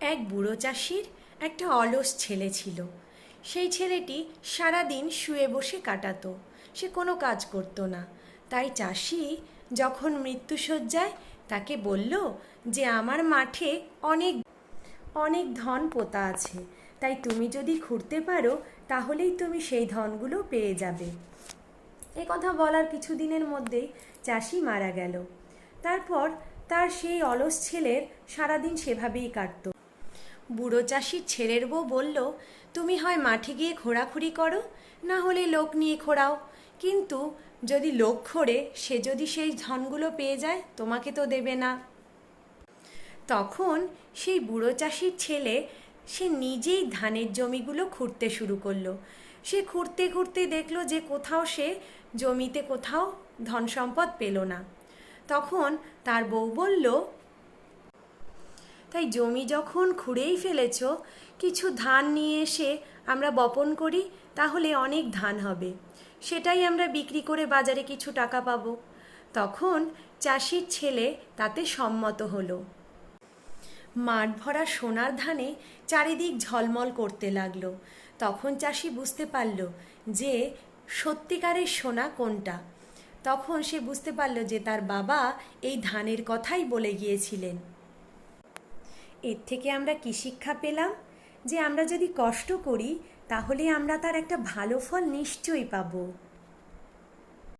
এক বুড়ো চাষির একটা অলস ছেলে ছিল। সেই ছেলেটি সারাদিন শুয়ে বসে কাটাতো। সে কোনো কাজ করতো না। তাই চাষি যখন মৃত্যুশয্যায় তাকে বলল যে আমার মাঠে অনেক অনেক ধন পোতা আছে, তাই তুমি যদি খুঁড়তে পারো তাহলেই তুমি সেই ধনগুলো পেয়ে যাবে। এ কথা বলার কিছুদিনের মধ্যেই চাষি মারা গেল। তারপর তার সেই অলস ছেলের সারাদিন সেভাবেই কাটতো। বুড়ো চাষির ছেলের বউ বলল, তুমি হয় মাঠে গিয়ে খোঁড়াখুড়ি করো, না হলে লোক নিয়ে খোঁড়াও, কিন্তু যদি লোক খোঁড়ে সে যদি সেই ধনগুলো পেয়ে যায় তোমাকে তো দেবে না। তখন সেই বুড়ো চাষির ছেলে সে নিজেই ধানের জমিগুলো খুঁড়তে শুরু করলো। সে খুঁড়তে খুঁড়তে দেখলো যে কোথাও সে জমিতে কোথাও ধন সম্পদ পেল না। তখন তার বউ বলল, তাই জমি যখন খুঁড়েই ফেলেছ, কিছু ধান নিয়ে এসে আমরা বপন করি, তাহলে অনেক ধান হবে, সেটাই আমরা বিক্রি করে বাজারে কিছু টাকা পাবো। তখন চাষির ছেলে তাতে সম্মত হলো। মাঠ ভরা সোনার ধানে চারিদিক ঝলমল করতে লাগলো। তখন চাষি বুঝতে পারল যে সত্যিকারের সোনা কোনটা। তখন সে বুঝতে পারল যে তার বাবা এই ধানের কথাই বলে গিয়েছিলেন। এর থেকে আমরা কী শিক্ষা পেলাম? যে আমরা যদি কষ্ট করি তাহলে আমরা তার একটা ভালো ফল নিশ্চয়ই পাবো।